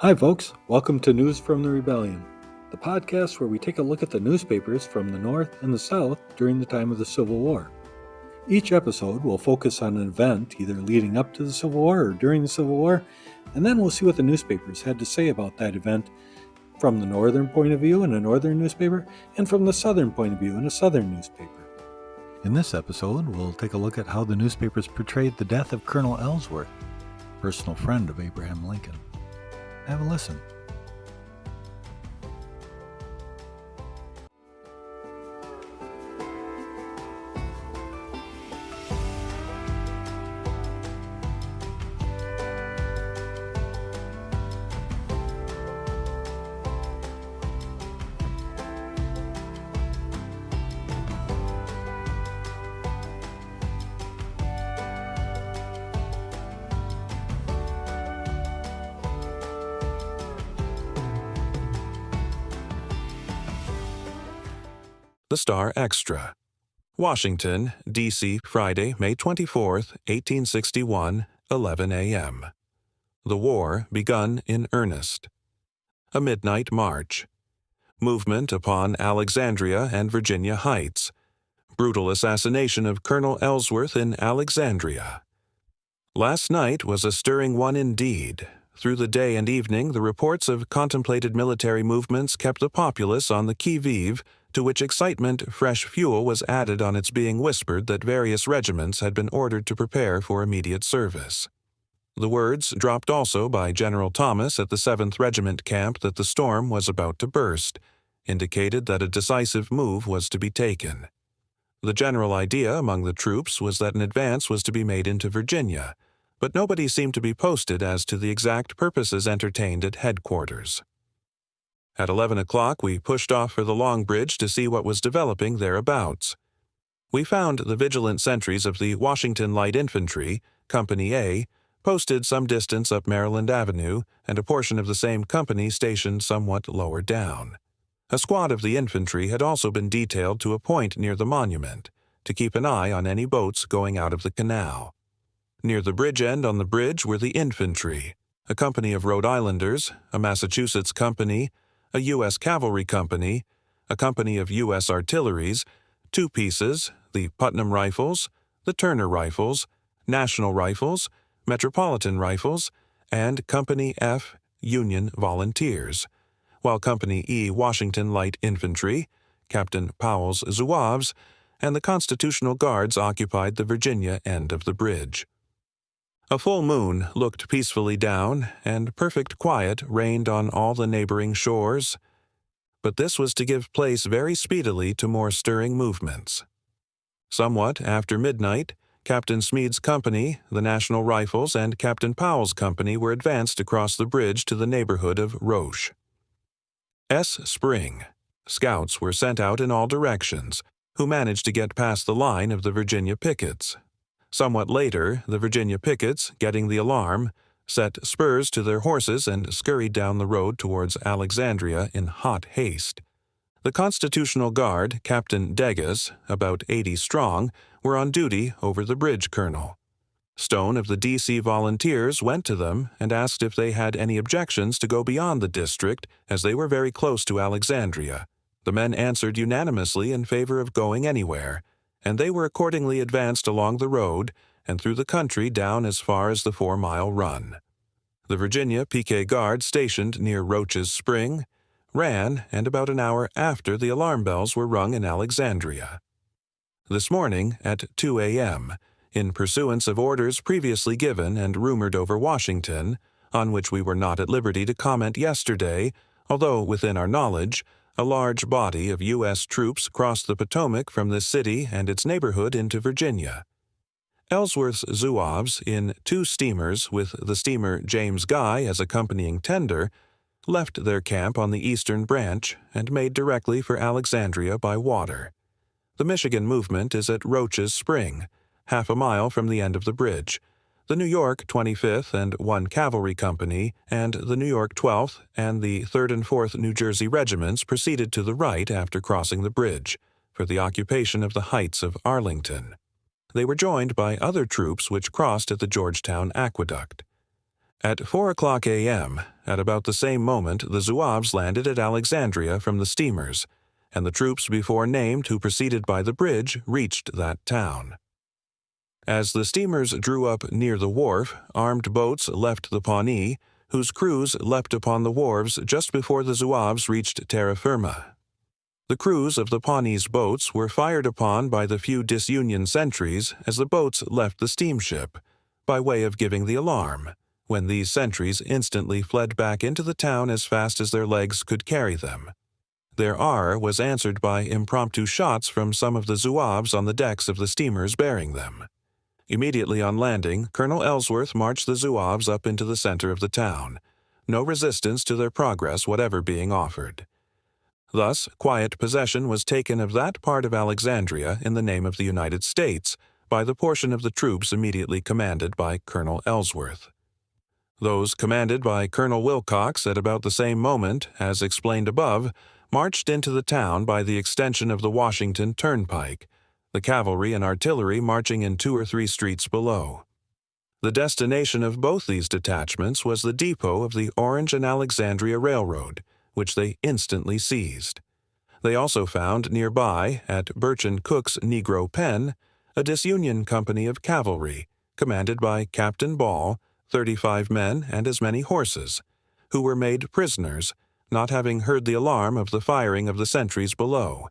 Hi folks, welcome to News from the Rebellion, the podcast where we take a look at the newspapers from the North and the South during the time of the Civil War. Each episode will focus on an event either leading up to the Civil War or during the Civil War, and then we'll see what the newspapers had to say about that event from the Northern point of view in a Northern newspaper and from the Southern point of view in a Southern newspaper. In this episode, we'll take a look at how the newspapers portrayed the death of Colonel Ellsworth, personal friend of Abraham Lincoln. Have a listen. The Star Extra. Washington, D.C., Friday, May 24, 1861, 11 a.m. The war begun in earnest. A midnight march. Movement upon Alexandria and Virginia Heights. Brutal assassination of Colonel Ellsworth in Alexandria. Last night was a stirring one indeed. Through the day and evening, the reports of contemplated military movements kept the populace on the qui-vive, to which excitement fresh fuel was added on its being whispered that various regiments had been ordered to prepare for immediate service. The words, dropped also by General Thomas at the 7th Regiment camp that the storm was about to burst, indicated that a decisive move was to be taken. The general idea among the troops was that an advance was to be made into Virginia, but nobody seemed to be posted as to the exact purposes entertained at headquarters. At 11 o'clock, we pushed off for the Long Bridge to see what was developing thereabouts. We found the vigilant sentries of the Washington Light Infantry, Company A, posted some distance up Maryland Avenue, and a portion of the same company stationed somewhat lower down. A squad of the infantry had also been detailed to a point near the monument, to keep an eye on any boats going out of the canal. Near the bridge end on the bridge were the infantry, a company of Rhode Islanders, a Massachusetts company, a U.S. Cavalry Company, a company of U.S. Artilleries, two pieces, the Putnam Rifles, the Turner Rifles, National Rifles, Metropolitan Rifles, and Company F, Union Volunteers, while Company E, Washington Light Infantry, Captain Powell's Zouaves, and the Constitutional Guards occupied the Virginia end of the bridge. A full moon looked peacefully down, and perfect quiet reigned on all the neighboring shores. But this was to give place very speedily to more stirring movements. Somewhat after midnight, Captain Smead's company, the National Rifles, and Captain Powell's company were advanced across the bridge to the neighborhood of Roche. Spring. Scouts were sent out in all directions, who managed to get past the line of the Virginia pickets. Somewhat later, the Virginia pickets, getting the alarm, set spurs to their horses and scurried down the road towards Alexandria in hot haste. The Constitutional Guard, Captain Degas, about 80 strong, were on duty over the bridge colonel. Stone of the D.C. Volunteers went to them and asked if they had any objections to go beyond the district, as they were very close to Alexandria. The men answered unanimously in favor of going anywhere, and they were accordingly advanced along the road and through the country down as far as the 4-mile run. The Virginia Piquet Guard stationed near Roche's Spring ran, and about an hour after the alarm bells were rung in Alexandria. This morning at 2 a.m., in pursuance of orders previously given and rumored over Washington, on which we were not at liberty to comment yesterday, although within our knowledge, a large body of U.S. troops crossed the Potomac from this city and its neighborhood into Virginia. Ellsworth's Zouaves, in 2 steamers with the steamer James Guy as accompanying tender, left their camp on the eastern branch and made directly for Alexandria by water. The Michigan movement is at Roche's Spring, half a mile from the end of the bridge. The New York 25th and 1 Cavalry Company and the New York 12th and the 3rd and 4th New Jersey regiments proceeded to the right after crossing the bridge, for the occupation of the heights of Arlington. They were joined by other troops which crossed at the Georgetown Aqueduct. At 4:00 a.m., at about the same moment the Zouaves landed at Alexandria from the steamers, and the troops before named who proceeded by the bridge reached that town. As the steamers drew up near the wharf, armed boats left the Pawnee, whose crews leapt upon the wharves just before the Zouaves reached terra firma. The crews of the Pawnee's boats were fired upon by the few disunion sentries as the boats left the steamship, by way of giving the alarm, when these sentries instantly fled back into the town as fast as their legs could carry them. Their R was answered by impromptu shots from some of the Zouaves on the decks of the steamers bearing them. Immediately on landing, Colonel Ellsworth marched the Zouaves up into the center of the town, no resistance to their progress whatever being offered. Thus, quiet possession was taken of that part of Alexandria in the name of the United States by the portion of the troops immediately commanded by Colonel Ellsworth. Those commanded by Colonel Wilcox at about the same moment, as explained above, marched into the town by the extension of the Washington Turnpike, the cavalry and artillery marching in 2 or 3 streets below. The destination of both these detachments was the depot of the Orange and Alexandria Railroad, which they instantly seized. They also found nearby, at Birch and Cook's Negro Pen, a disunion company of cavalry, commanded by Captain Ball, 35 men and as many horses, who were made prisoners, not having heard the alarm of the firing of the sentries below.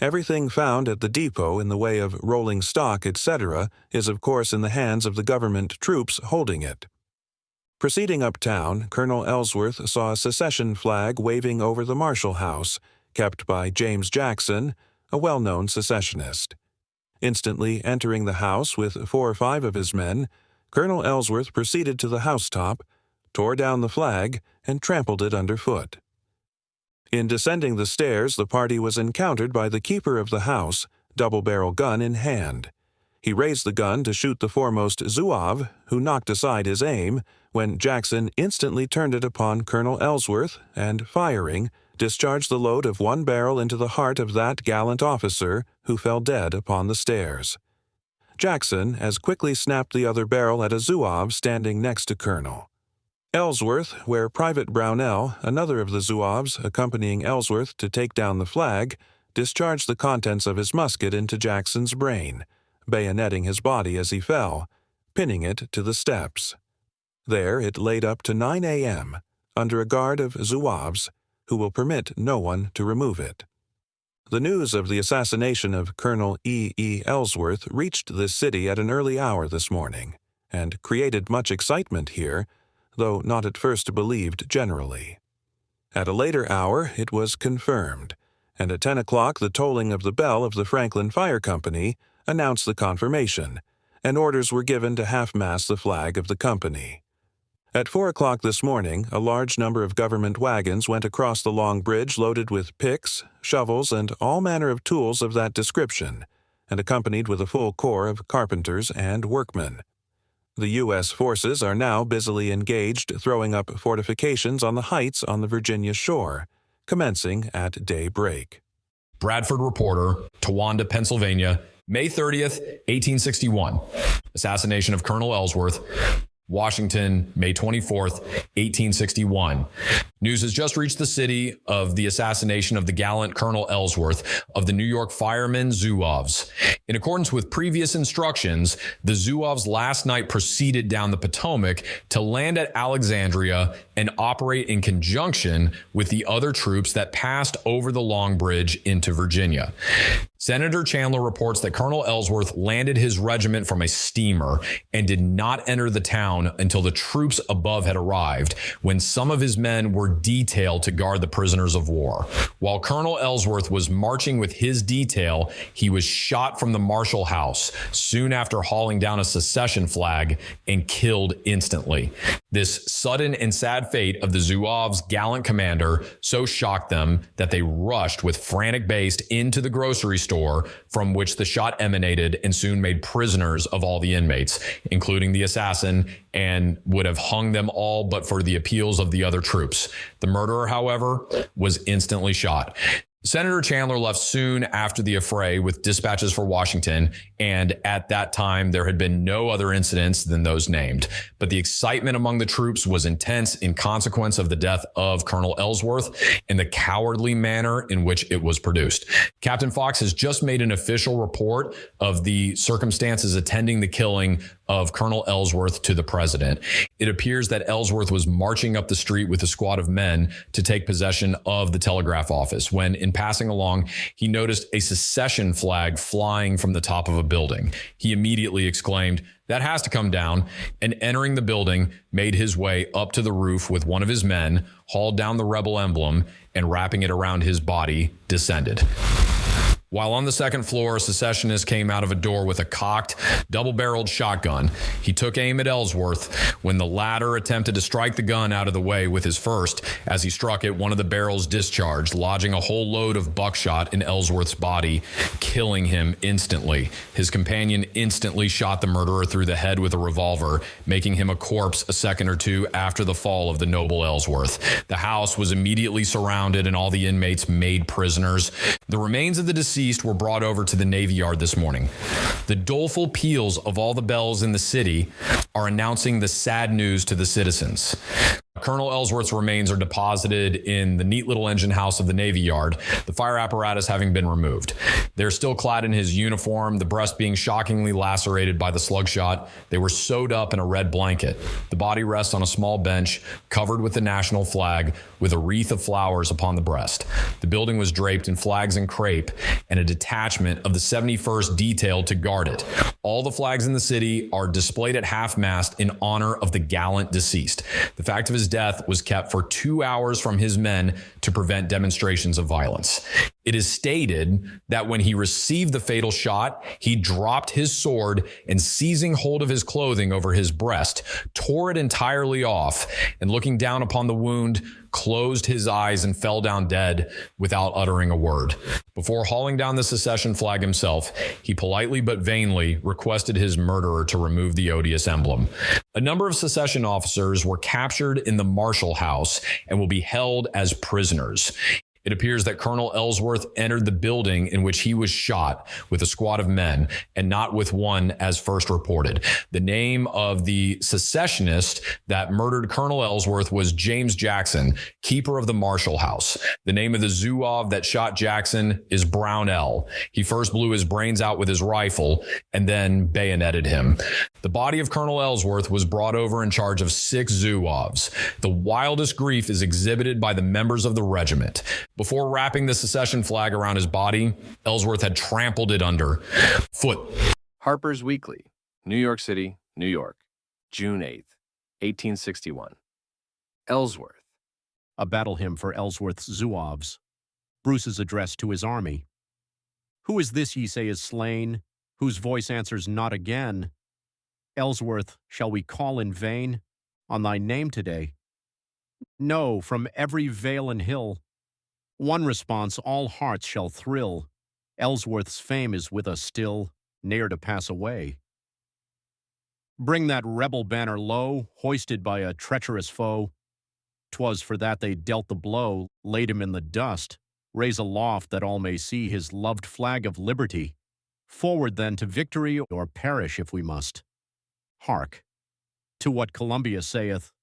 Everything found at the depot in the way of rolling stock, etc., is of course in the hands of the government troops holding it. Proceeding uptown, Colonel Ellsworth saw a secession flag waving over the Marshall House, kept by James Jackson, a well-known secessionist. Instantly entering the house with 4 or 5 of his men, Colonel Ellsworth proceeded to the housetop, tore down the flag, and trampled it underfoot. In descending the stairs, the party was encountered by the keeper of the house, double-barrel gun in hand. He raised the gun to shoot the foremost Zouave, who knocked aside his aim, when Jackson instantly turned it upon Colonel Ellsworth and, firing, discharged the load of 1 barrel into the heart of that gallant officer, who fell dead upon the stairs. Jackson as quickly snapped the other barrel at a Zouave standing next to Colonel Ellsworth, where Private Brownell, another of the Zouaves accompanying Ellsworth to take down the flag, discharged the contents of his musket into Jackson's brain, bayoneting his body as he fell, pinning it to the steps. There it laid up to 9 a.m., under a guard of Zouaves, who will permit no one to remove it. The news of the assassination of Colonel E. Ellsworth reached this city at an early hour this morning, and created much excitement here, though not at first believed generally. At a later hour it was confirmed, and at 10 o'clock the tolling of the bell of the Franklin Fire Company announced the confirmation, and orders were given to half-mast the flag of the company. At 4 o'clock this morning, a large number of government wagons went across the Long Bridge loaded with picks, shovels, and all manner of tools of that description, and accompanied with a full corps of carpenters and workmen. The U.S. forces are now busily engaged throwing up fortifications on the heights on the Virginia shore, commencing at daybreak. Bradford Reporter, Towanda, Pennsylvania, May 30th, 1861. Assassination of Colonel Ellsworth. Washington, May 24th, 1861. News has just reached the city of the assassination of the gallant Colonel Ellsworth of the New York Firemen Zouaves. In accordance with previous instructions, the Zouaves last night proceeded down the Potomac to land at Alexandria and operate in conjunction with the other troops that passed over the Long Bridge into Virginia. Senator Chandler reports that Colonel Ellsworth landed his regiment from a steamer and did not enter the town until the troops above had arrived, when some of his men were detailed to guard the prisoners of war. While Colonel Ellsworth was marching with his detail, he was shot from the Marshall House soon after hauling down a secession flag and killed instantly. This sudden and sad fate of the Zouaves' gallant commander so shocked them that they rushed with frantic haste into the grocery store from which the shot emanated and soon made prisoners of all the inmates, including the assassin, and would have hung them all but for the appeals of the other troops. The murderer, however, was instantly shot. Senator Chandler left soon after the affray with dispatches for Washington, and at that time there had been no other incidents than those named. But the excitement among the troops was intense in consequence of the death of Colonel Ellsworth and the cowardly manner in which it was produced. Captain Fox has just made an official report of the circumstances attending the killing of Colonel Ellsworth to the president. It appears that Ellsworth was marching up the street with a squad of men to take possession of the telegraph office when, in passing along, he noticed a secession flag flying from the top of a building. He immediately exclaimed, "That has to come down," and entering the building, made his way up to the roof with one of his men, hauled down the rebel emblem, and wrapping it around his body, descended. While on the second floor, a secessionist came out of a door with a cocked, double-barreled shotgun. He took aim at Ellsworth when the latter attempted to strike the gun out of the way with his first. As he struck it, one of the barrels discharged, lodging a whole load of buckshot in Ellsworth's body, killing him instantly. His companion instantly shot the murderer through the head with a revolver, making him a corpse a second or two after the fall of the noble Ellsworth. The house was immediately surrounded and all the inmates made prisoners. The remains of the deceased were brought over to the Navy Yard this morning. The doleful peals of all the bells in the city are announcing the sad news to the citizens. Colonel Ellsworth's remains are deposited in the neat little engine house of the Navy Yard, the fire apparatus having been removed. They're still clad in his uniform, the breast being shockingly lacerated by the slug shot. They were sewed up in a red blanket. The body rests on a small bench covered with the national flag with a wreath of flowers upon the breast. The building was draped in flags and crepe, and a detachment of the 71st detailed to guard it. All the flags in the city are displayed at half-mast in honor of the gallant deceased. The fact of his death was kept for 2 hours from his men to prevent demonstrations of violence. It is stated that when he received the fatal shot, he dropped his sword and, seizing hold of his clothing over his breast, tore it entirely off, and looking down upon the wound, closed his eyes and fell down dead without uttering a word. Before hauling down the secession flag himself, he politely but vainly requested his murderer to remove the odious emblem. A number of secession officers were captured in the Marshall House and will be held as prisoners. It appears that Colonel Ellsworth entered the building in which he was shot with a squad of men and not with one as first reported. The name of the secessionist that murdered Colonel Ellsworth was James Jackson, keeper of the Marshall House. The name of the Zouave that shot Jackson is Brownell. He first blew his brains out with his rifle and then bayoneted him. The body of Colonel Ellsworth was brought over in charge of 6 Zouaves. The wildest grief is exhibited by the members of the regiment. Before wrapping the secession flag around his body, Ellsworth had trampled it under foot. Harper's Weekly, New York City, New York, June 8th, 1861. Ellsworth. A battle hymn for Ellsworth's Zouaves. Bruce's address to his army. Who is this ye say is slain, whose voice answers not again? Ellsworth, shall we call in vain on thy name today? No, from every vale and hill, one response all hearts shall thrill. Ellsworth's fame is with us still, ne'er to pass away. Bring that rebel banner low, hoisted by a treacherous foe. 'Twas for that they dealt the blow, laid him in the dust. Raise aloft that all may see his loved flag of liberty. Forward then to victory, or perish if we must. Hark to what Columbia saith,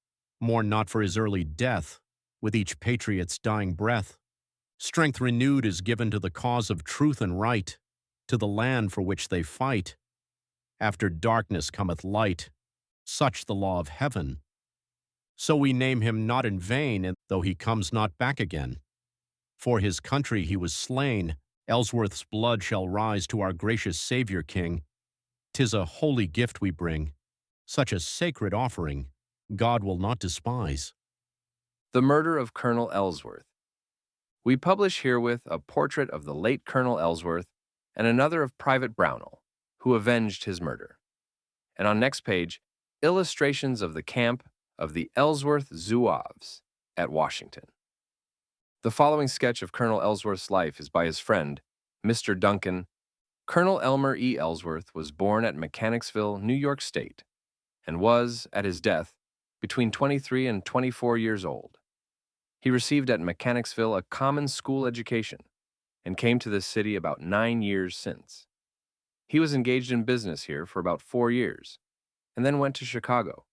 mourn not for his early death, with each patriot's dying breath. Strength renewed is given to the cause of truth and right, to the land for which they fight. After darkness cometh light, such the law of heaven. So we name him not in vain, though he comes not back again. For his country he was slain, Ellsworth's blood shall rise to our gracious Savior King. 'Tis a holy gift we bring, such a sacred offering, God will not despise. The Murder of Colonel Ellsworth. We publish herewith a portrait of the late Colonel Ellsworth and another of Private Brownell, who avenged his murder. And on next page, illustrations of the camp of the Ellsworth Zouaves at Washington. The following sketch of Colonel Ellsworth's life is by his friend, Mr. Duncan. Colonel Elmer E. Ellsworth was born at Mechanicsville, New York State, and was, at his death, between 23 and 24 years old. He received at Mechanicsville a common school education, and came to this city about 9 years since. He was engaged in business here for about 4 years, and then went to Chicago.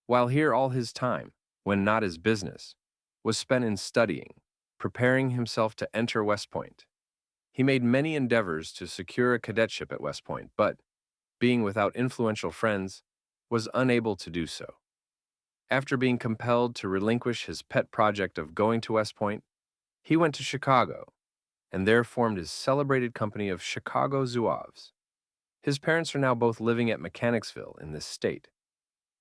While here, all his time, when not his business, was spent in studying, preparing himself to enter West Point. He made many endeavors to secure a cadetship at West Point, but, being without influential friends, was unable to do so. After being compelled to relinquish his pet project of going to West Point, he went to Chicago, and there formed his celebrated company of Chicago Zouaves. His parents are now both living at Mechanicsville in this state.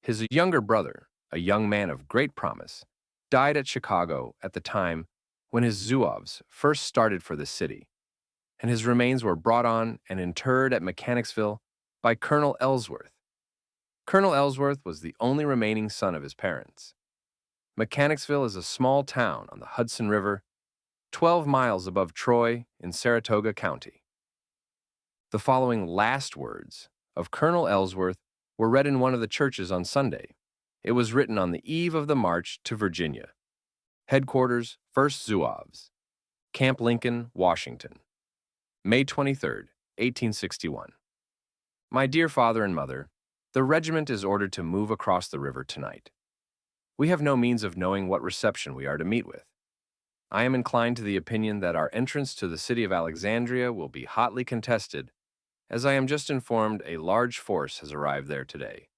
His younger brother, a young man of great promise, died at Chicago at the time when his Zouaves first started for the city, and his remains were brought on and interred at Mechanicsville by Colonel Ellsworth. Colonel Ellsworth was the only remaining son of his parents. Mechanicsville is a small town on the Hudson River, 12 miles above Troy in Saratoga County. The following last words of Colonel Ellsworth were read in one of the churches on Sunday. It was written on the eve of the march to Virginia. Headquarters, 1st Zouaves, Camp Lincoln, Washington, May 23, 1861. My dear father and mother, the regiment is ordered to move across the river tonight. We have no means of knowing what reception we are to meet with. I am inclined to the opinion that our entrance to the city of Alexandria will be hotly contested, as I am just informed a large force has arrived there today.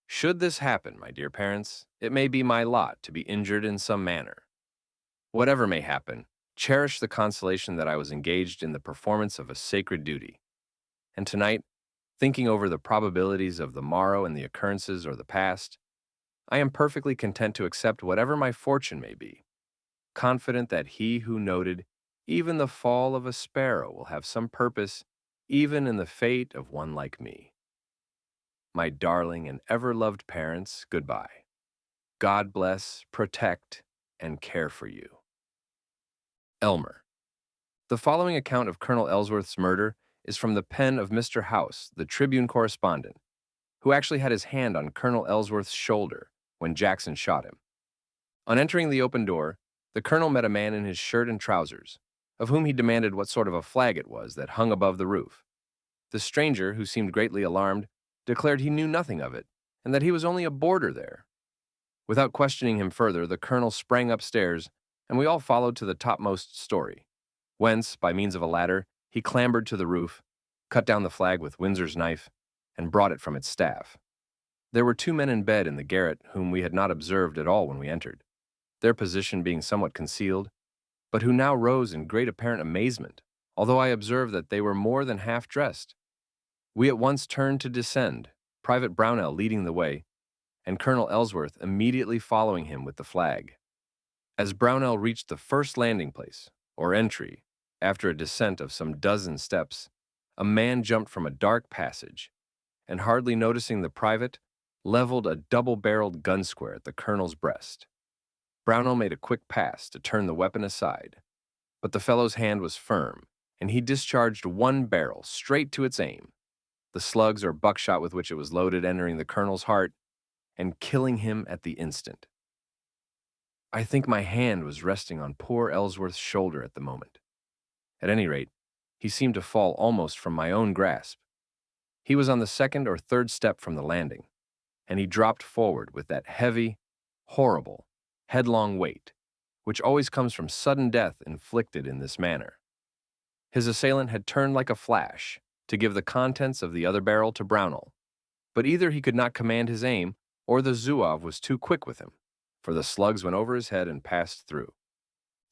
Should this happen, my dear parents, it may be my lot to be injured in some manner. Whatever may happen, cherish the consolation that I was engaged in the performance of a sacred duty. And tonight, thinking over the probabilities of the morrow and the occurrences or the past, I am perfectly content to accept whatever my fortune may be, confident that he who noted even the fall of a sparrow will have some purpose even in the fate of one like me. My darling and ever-loved parents, goodbye. God bless, protect, and care for you. Elmer. The following account of Colonel Ellsworth's murder is from the pen of Mr. House, the Tribune correspondent, who actually had his hand on Colonel Ellsworth's shoulder when Jackson shot him. On entering the open door, the colonel met a man in his shirt and trousers, of whom he demanded what sort of a flag it was that hung above the roof. The stranger, who seemed greatly alarmed, declared he knew nothing of it, and that he was only a boarder there. Without questioning him further, the colonel sprang upstairs, and we all followed to the topmost story, whence, by means of a ladder, he clambered to the roof, cut down the flag with Windsor's knife, and brought it from its staff. There were 2 men in bed in the garret whom we had not observed at all when we entered, their position being somewhat concealed, but who now rose in great apparent amazement, although I observed that they were more than half dressed. We at once turned to descend, Private Brownell leading the way, and Colonel Ellsworth immediately following him with the flag. As Brownell reached the first landing place, or entry, after a descent of some dozen steps, a man jumped from a dark passage, and hardly noticing the private, leveled a double-barreled gun square at the colonel's breast. Brownell made a quick pass to turn the weapon aside, but the fellow's hand was firm, and he discharged one barrel straight to its aim, the slugs or buckshot with which it was loaded entering the colonel's heart and killing him at the instant. I think my hand was resting on poor Ellsworth's shoulder at the moment. At any rate, he seemed to fall almost from my own grasp. He was on the 2nd or 3rd step from the landing, and he dropped forward with that heavy, horrible, headlong weight, which always comes from sudden death inflicted in this manner. His assailant had turned like a flash to give the contents of the other barrel to Brownell, but either he could not command his aim, or the Zouave was too quick with him, for the slugs went over his head and passed through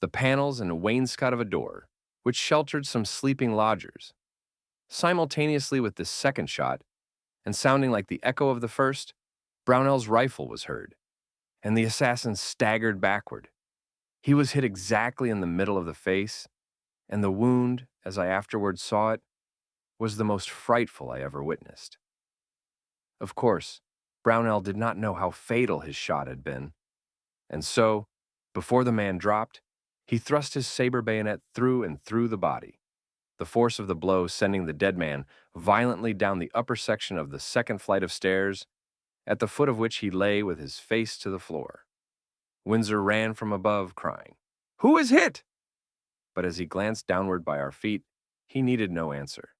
the panels and wainscot of a door, which sheltered some sleeping lodgers. Simultaneously with this second shot, and sounding like the echo of the first, Brownell's rifle was heard, and the assassin staggered backward. He was hit exactly in the middle of the face, and the wound, as I afterwards saw it, was the most frightful I ever witnessed. Of course, Brownell did not know how fatal his shot had been, and so, before the man dropped, he thrust his saber bayonet through and through the body, the force of the blow sending the dead man violently down the upper section of the 2nd flight of stairs, at the foot of which he lay with his face to the floor. Windsor ran from above, crying, "Who is hit?" but as he glanced downward by our feet, he needed no answer.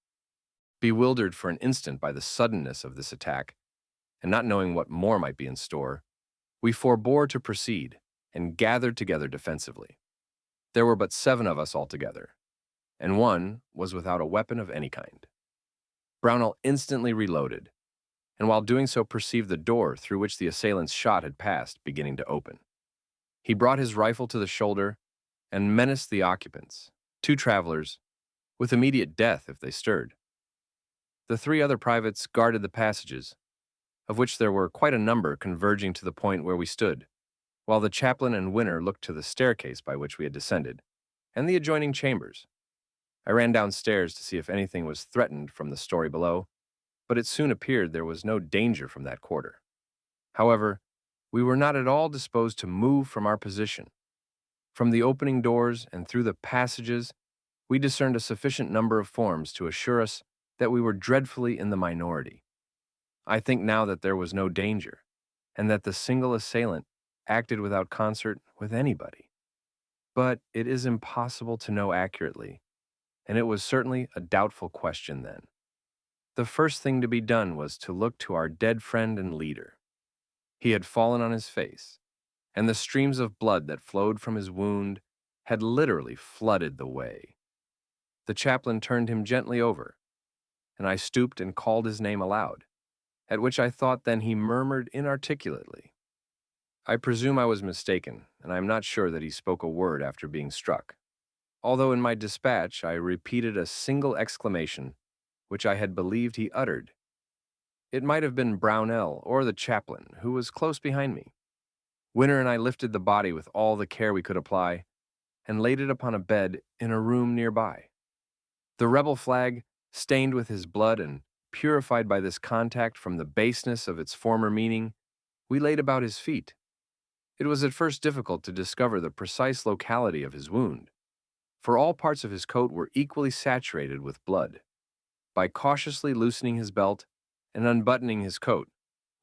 Bewildered for an instant by the suddenness of this attack, and not knowing what more might be in store, we forbore to proceed and gathered together defensively. There were but 7 of us altogether, and one was without a weapon of any kind. Brownell instantly reloaded, and while doing so perceived the door through which the assailant's shot had passed beginning to open. He brought his rifle to the shoulder and menaced the occupants, 2 travelers, with immediate death if they stirred. The 3 other privates guarded the passages, of which there were quite a number converging to the point where we stood, while the chaplain and Winner looked to the staircase by which we had descended, and the adjoining chambers. I ran downstairs to see if anything was threatened from the story below, but it soon appeared there was no danger from that quarter. However, we were not at all disposed to move from our position. From the opening doors and through the passages, we discerned a sufficient number of forms to assure us that we were dreadfully in the minority. I think now that there was no danger, and that the single assailant acted without concert with anybody. But it is impossible to know accurately, and it was certainly a doubtful question then. The first thing to be done was to look to our dead friend and leader. He had fallen on his face, and the streams of blood that flowed from his wound had literally flooded the way. The chaplain turned him gently over, and I stooped and called his name aloud, at which I thought then he murmured inarticulately. I presume I was mistaken, and I am not sure that he spoke a word after being struck, although in my dispatch I repeated a single exclamation which I had believed he uttered. It might have been Brownell or the chaplain, who was close behind me. Winner and I lifted the body with all the care we could apply, and laid it upon a bed in a room nearby. The rebel flag, stained with his blood and purified by this contact from the baseness of its former meaning, we laid about his feet. It was at first difficult to discover the precise locality of his wound, for all parts of his coat were equally saturated with blood. By cautiously loosening his belt and unbuttoning his coat,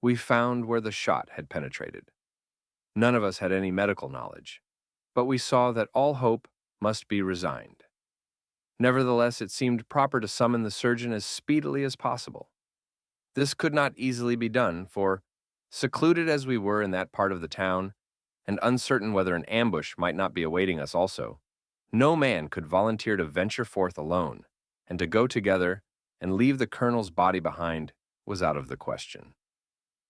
we found where the shot had penetrated. None of us had any medical knowledge, but we saw that all hope must be resigned. Nevertheless, it seemed proper to summon the surgeon as speedily as possible. This could not easily be done, for, secluded as we were in that part of the town, and uncertain whether an ambush might not be awaiting us also, no man could volunteer to venture forth alone, and to go together and leave the colonel's body behind was out of the question.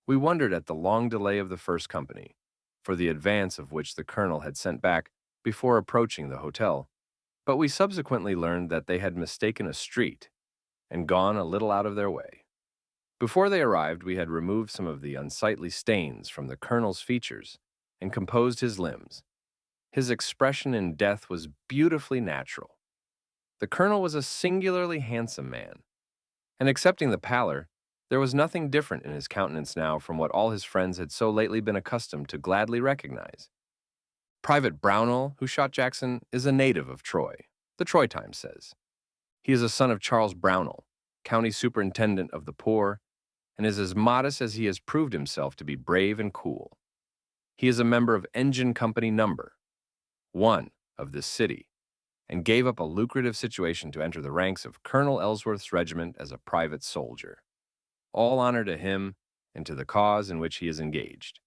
We wondered at the long delay of the first company, for the advance of which the colonel had sent back before approaching the hotel, but we subsequently learned that they had mistaken a street and gone a little out of their way. Before they arrived, we had removed some of the unsightly stains from the colonel's features and composed his limbs. His expression in death was beautifully natural. The colonel was a singularly handsome man, and excepting the pallor, there was nothing different in his countenance now from what all his friends had so lately been accustomed to gladly recognize. Private Brownell, who shot Jackson, is a native of Troy, the Troy Times says. He is a son of Charles Brownell, county superintendent of the poor, and is as modest as he has proved himself to be brave and cool. He is a member of Engine Company No. 1 of this city, and gave up a lucrative situation to enter the ranks of Colonel Ellsworth's regiment as a private soldier. All honor to him and to the cause in which he is engaged.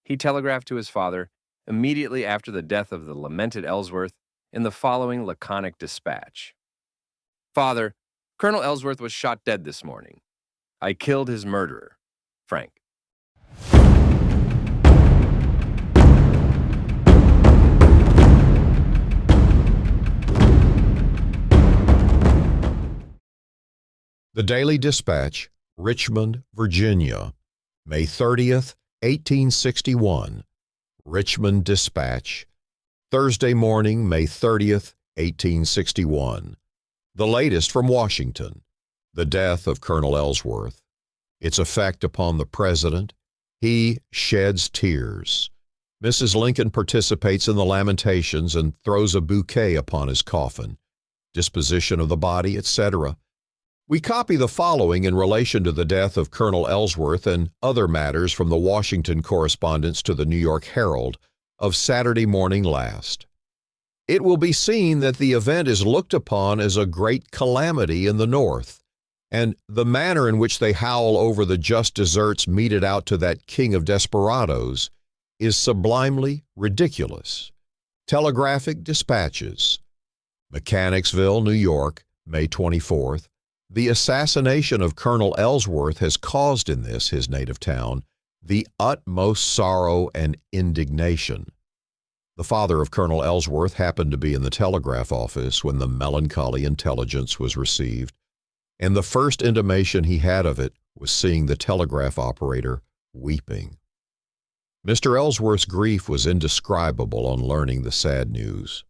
He telegraphed to his father immediately after the death of the lamented Ellsworth in the following laconic dispatch. Father, Colonel Ellsworth was shot dead this morning. I killed his murderer, Frank. The Daily Dispatch, Richmond, Virginia, May 30th, 1861. Richmond Dispatch, Thursday morning, May 30th, 1861. The latest from Washington. The death of Colonel Ellsworth. Its effect upon the President. He sheds tears. Mrs. Lincoln participates in the lamentations and throws a bouquet upon his coffin. Disposition of the body, etc. We copy the following in relation to the death of Colonel Ellsworth and other matters from the Washington correspondence to the New York Herald of Saturday morning last. it will be seen that the event is looked upon as a great calamity in the North, and the manner in which they howl over the just deserts meted out to that king of desperadoes is sublimely ridiculous. Telegraphic Dispatches, Mechanicsville, New York, May 24th. The assassination of Colonel Ellsworth has caused in this, his native town, the utmost sorrow and indignation. The father of Colonel Ellsworth happened to be in the telegraph office when the melancholy intelligence was received, and the first intimation he had of it was seeing the telegraph operator weeping. Mr. Ellsworth's grief was indescribable on learning the sad news.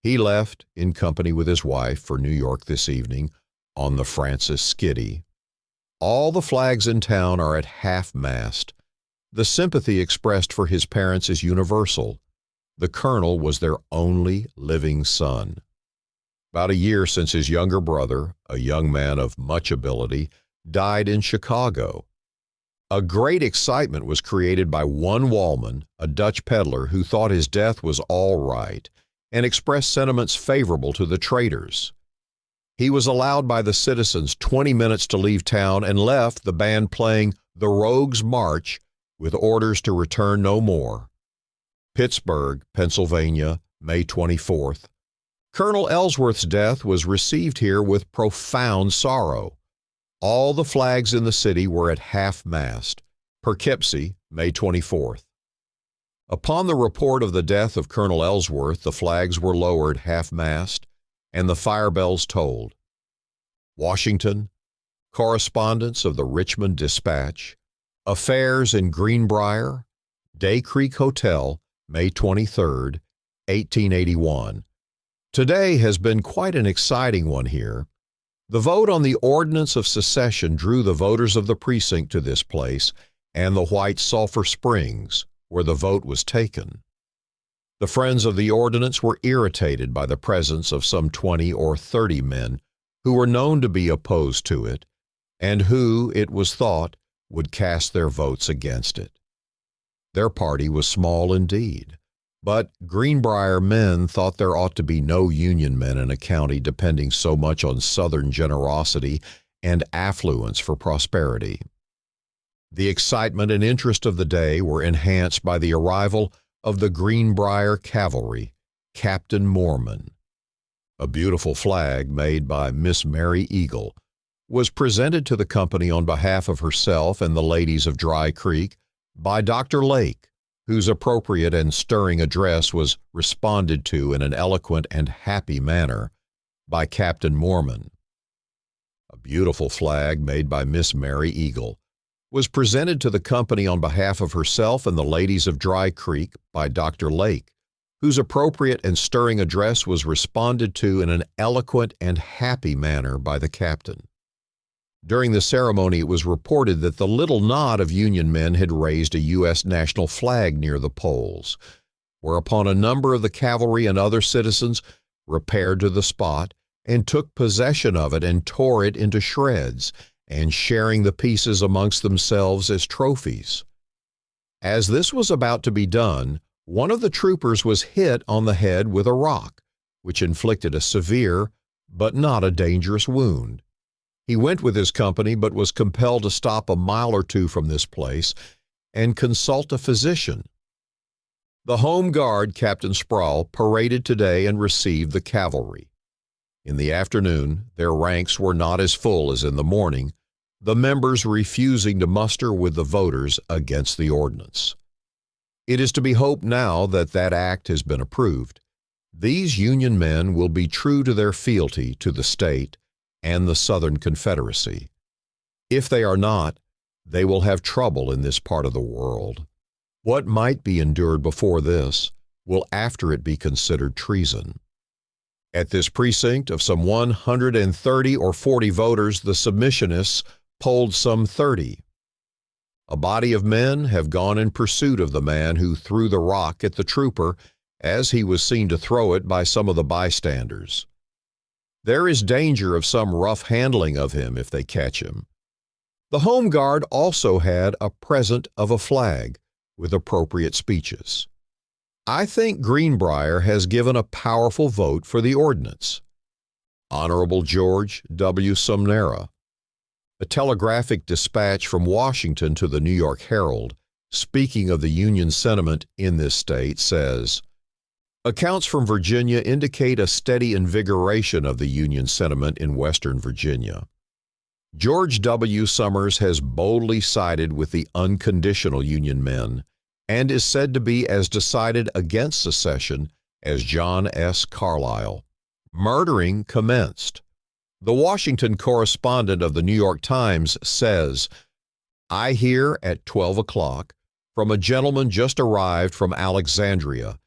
He left, in company with his wife, for New York this evening on the Francis Skiddy. All the flags in town are at half-mast. The sympathy expressed for his parents is universal. The colonel was their only living son. About a year since his younger brother, a young man of much ability, died in Chicago. A great excitement was created by one Wallman, a Dutch peddler, who thought his death was all right and expressed sentiments favorable to the traitors. He was allowed by the citizens 20 minutes to leave town and left, the band playing The Rogue's March with orders to return no more. Pittsburgh, Pennsylvania, May 24th. Colonel Ellsworth's death was received here with profound sorrow. All the flags in the city were at half-mast. Poughkeepsie, May 24th. Upon the report of the death of Colonel Ellsworth, the flags were lowered half-mast and the fire bells tolled. Washington, correspondence of the Richmond Dispatch, affairs in Greenbrier, Day Creek Hotel, May 23, 1881. Today has been quite an exciting one here. The vote on the ordinance of secession drew the voters of the precinct to this place and the White Sulphur Springs, where the vote was taken. The friends of the ordinance were irritated by the presence of some 20 or 30 men who were known to be opposed to it, and who, it was thought, would cast their votes against it. Their party was small indeed, but Greenbrier men thought there ought to be no Union men in a county depending so much on Southern generosity and affluence for prosperity. The excitement and interest of the day were enhanced by the arrival of the Greenbrier Cavalry, Captain Moorman. A beautiful flag made by Miss Mary Eagle was presented to the company on behalf of herself and the ladies of Dry Creek by Dr. Lake, whose appropriate and stirring address was responded to in an eloquent and happy manner by Captain Moorman. A beautiful flag made by Miss Mary Eagle was presented to the company on behalf of herself and the ladies of Dry Creek by Dr. Lake, whose appropriate and stirring address was responded to in an eloquent and happy manner by the captain. During the ceremony, it was reported that the little knot of Union men had raised a U.S. national flag near the polls, whereupon a number of the cavalry and other citizens repaired to the spot and took possession of it and tore it into shreds, and sharing the pieces amongst themselves as trophies. As this was about to be done, one of the troopers was hit on the head with a rock, which inflicted a severe but not a dangerous wound. He went with his company, but was compelled to stop a mile or two from this place and consult a physician. The Home Guard, Captain Sproul, paraded today and received the cavalry. In the afternoon, their ranks were not as full as in the morning, the members refusing to muster with the voters against the ordinance. It is to be hoped now that that act has been approved. These Union men will be true to their fealty to the state and the Southern Confederacy. If they are not, they will have trouble in this part of the world. What might be endured before this will after it be considered treason. At this precinct of some 130 or 40 voters, the submissionists polled some 30. A body of men have gone in pursuit of the man who threw the rock at the trooper, as he was seen to throw it by some of the bystanders. There is danger of some rough handling of him if they catch him. The Home Guard also had a present of a flag with appropriate speeches. I think Greenbrier has given a powerful vote for the ordinance. Honorable George W. Sumnera. A telegraphic dispatch from Washington to the New York Herald, speaking of the Union sentiment in this state, says, accounts from Virginia indicate a steady invigoration of the Union sentiment in Western Virginia. George W. Summers has boldly sided with the unconditional Union men and is said to be as decided against secession as John S. Carlyle. Murdering commenced. The Washington correspondent of the New York Times says, I hear at 12 o'clock from a gentleman just arrived from Alexandria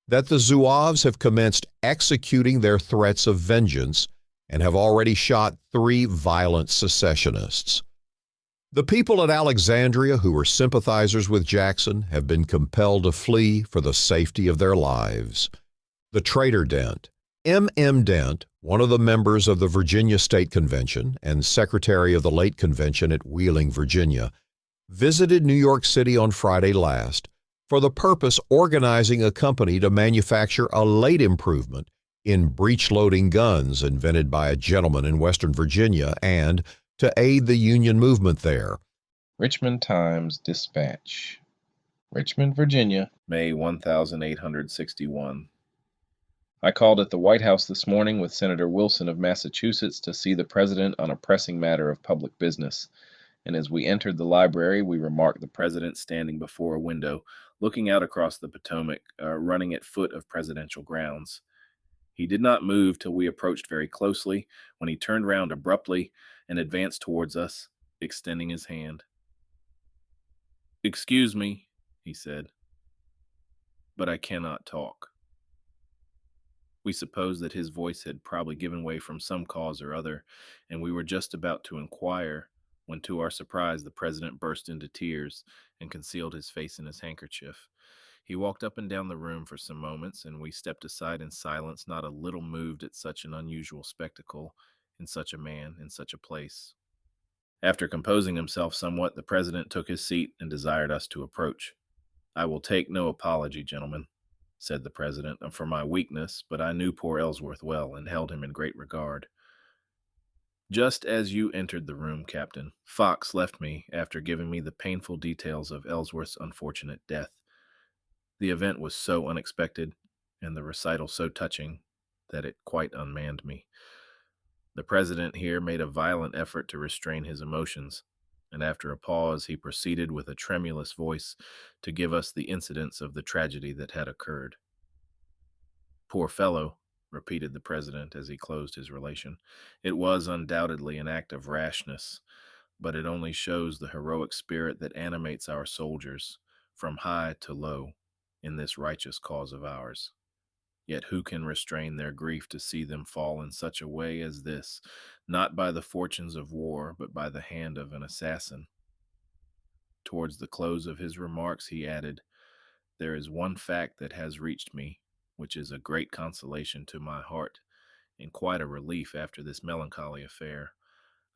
that the Zouaves have commenced executing their threats of vengeance and have already shot 3 violent secessionists. The people at Alexandria who were sympathizers with Jackson have been compelled to flee for the safety of their lives. The traitor Dent. M.M. Dent, one of the members of the Virginia State Convention and secretary of the late convention at Wheeling, Virginia, visited New York City on Friday last for the purpose organizing a company to manufacture a late improvement in breech-loading guns invented by a gentleman in Western Virginia and to aid the Union movement there. Richmond Times-Dispatch. Richmond, Virginia, May 1861. I called at the White House this morning with Senator Wilson of Massachusetts to see the President on a pressing matter of public business, and as we entered the library, we remarked the President standing before a window, looking out across the Potomac, running at foot of presidential grounds. He did not move till we approached very closely, when he turned round abruptly and advanced towards us, extending his hand. "Excuse me," he said, "but I cannot talk." We supposed that his voice had probably given way from some cause or other, and we were just about to inquire, when to our surprise the President burst into tears and concealed his face in his handkerchief. He walked up and down the room for some moments, and we stepped aside in silence, not a little moved at such an unusual spectacle in such a man, in such a place. After composing himself somewhat, the President took his seat and desired us to approach. "I will take no apology, gentlemen," said the President, "for my weakness, but I knew poor Ellsworth well and held him in great regard. Just as you entered the room, Captain, Fox left me after giving me the painful details of Ellsworth's unfortunate death. The event was so unexpected, and the recital so touching, that it quite unmanned me." The President here made a violent effort to restrain his emotions, and after a pause he proceeded with a tremulous voice to give us the incidents of the tragedy that had occurred. "Poor fellow," repeated the President as he closed his relation. "It was undoubtedly an act of rashness, but it only shows the heroic spirit that animates our soldiers, from high to low, in this righteous cause of ours. Yet who can restrain their grief to see them fall in such a way as this, not by the fortunes of war, but by the hand of an assassin?" Towards the close of his remarks he added, "There is one fact that has reached me, which is a great consolation to my heart, and quite a relief after this melancholy affair.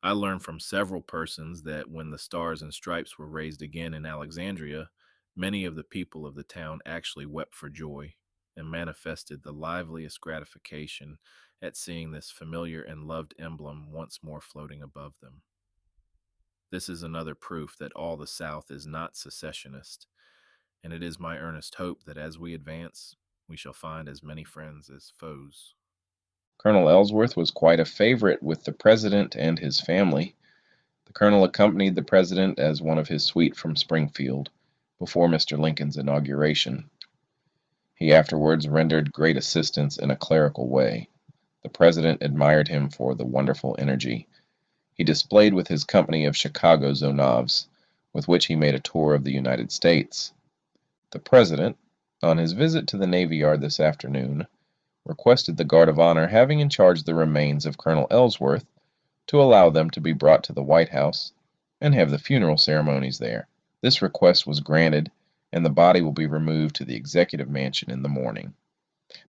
I learned from several persons that when the Stars and Stripes were raised again in Alexandria, many of the people of the town actually wept for joy, and manifested the liveliest gratification at seeing this familiar and loved emblem once more floating above them. This is another proof that all the South is not secessionist, and it is my earnest hope that as we advance, we shall find as many friends as foes." Colonel Ellsworth was quite a favorite with the President and his family. The Colonel accompanied the President as one of his suite from Springfield, before Mr. Lincoln's inauguration. He afterwards rendered great assistance in a clerical way. The President admired him for the wonderful energy he displayed with his company of Chicago Zouaves, with which he made a tour of the United States. The President, on his visit to the Navy Yard this afternoon, requested the Guard of Honor having in charge the remains of Colonel Ellsworth to allow them to be brought to the White House and have the funeral ceremonies there. This request was granted, and the body will be removed to the Executive Mansion in the morning.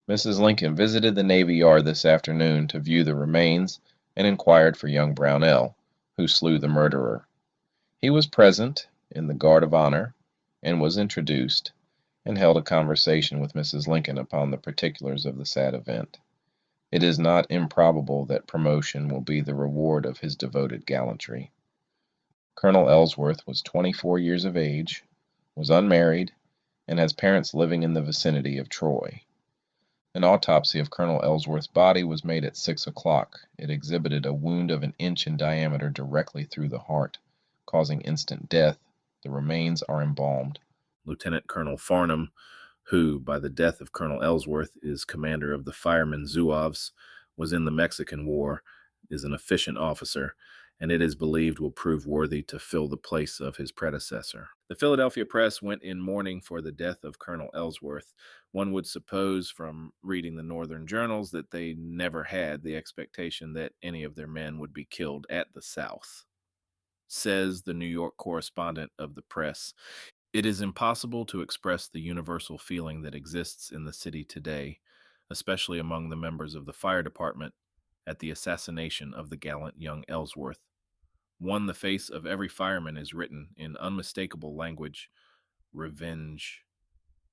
Mrs. Lincoln visited the Navy Yard this afternoon to view the remains and inquired for young Brownell, who slew the murderer. He was present in the Guard of Honor and was introduced. and held a conversation with Mrs. Lincoln upon the particulars of the sad event. It is not improbable that promotion will be the reward of his devoted gallantry. Colonel Ellsworth was 24 years of age, was unmarried, and has parents living in the vicinity of Troy. An autopsy of Colonel Ellsworth's body was made at 6 o'clock. It exhibited a wound of an inch in diameter directly through the heart, causing instant death. The remains are embalmed. Lieutenant Colonel Farnham, who, by the death of Colonel Ellsworth, is commander of the firemen Zouaves, was in the Mexican War, is an efficient officer, and it is believed will prove worthy to fill the place of his predecessor. The Philadelphia Press went in mourning for the death of Colonel Ellsworth. One would suppose from reading the Northern journals that they never had the expectation that any of their men would be killed at the South. Says the New York correspondent of the Press, "It is impossible to express the universal feeling that exists in the city today, especially among the members of the fire department, at the assassination of the gallant young Ellsworth. On the face of every fireman is written in unmistakable language, revenge.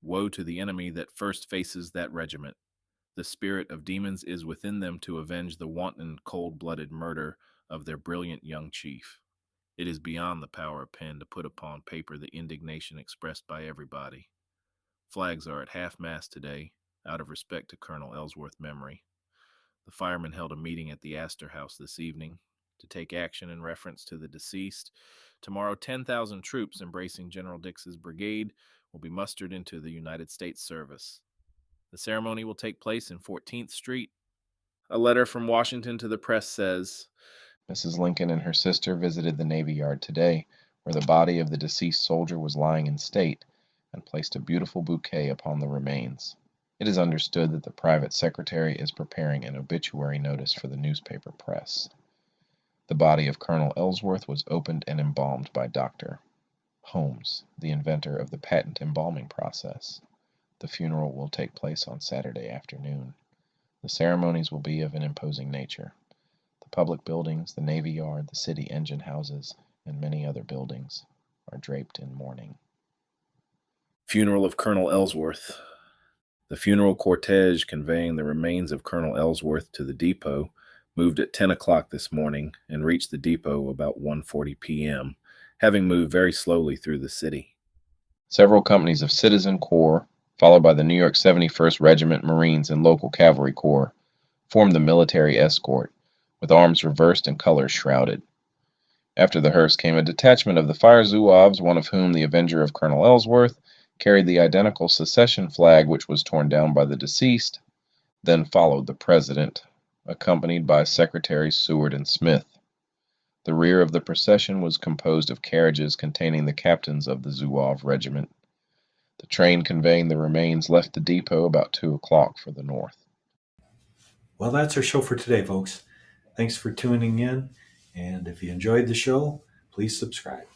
Woe to the enemy that first faces that regiment. The spirit of demons is within them to avenge the wanton, cold-blooded murder of their brilliant young chief. It is beyond the power of pen to put upon paper the indignation expressed by everybody. Flags are at half-mast today, out of respect to Colonel Ellsworth's memory. The firemen held a meeting at the Astor House this evening to take action in reference to the deceased. Tomorrow, 10,000 troops embracing General Dix's brigade will be mustered into the United States service. The ceremony will take place in 14th Street. A letter from Washington to the press says, Mrs. Lincoln and her sister visited the Navy Yard today, where the body of the deceased soldier was lying in state, and placed a beautiful bouquet upon the remains. It is understood that the private secretary is preparing an obituary notice for the newspaper press. The body of Colonel Ellsworth was opened and embalmed by Dr. Holmes, the inventor of the patent embalming process. The funeral will take place on Saturday afternoon. The ceremonies will be of an imposing nature. The public buildings, the Navy Yard, the city engine houses, and many other buildings are draped in mourning. Funeral of Colonel Ellsworth. The funeral cortege conveying the remains of Colonel Ellsworth to the depot moved at 10 o'clock this morning and reached the depot about 1:40 p.m., having moved very slowly through the city. Several companies of Citizen Corps, followed by the New York 71st Regiment Marines and local cavalry corps, formed the military escort, with arms reversed and colors shrouded. After the hearse came a detachment of the Fire Zouaves, one of whom, the avenger of Colonel Ellsworth, carried the identical secession flag which was torn down by the deceased. Then followed the President, accompanied by Secretaries Seward and Smith. The rear of the procession was composed of carriages containing the captains of the Zouave regiment. The train conveying the remains left the depot about 2 o'clock for the north. Well, that's our show for today, folks. Thanks for tuning in, and if you enjoyed the show, please subscribe.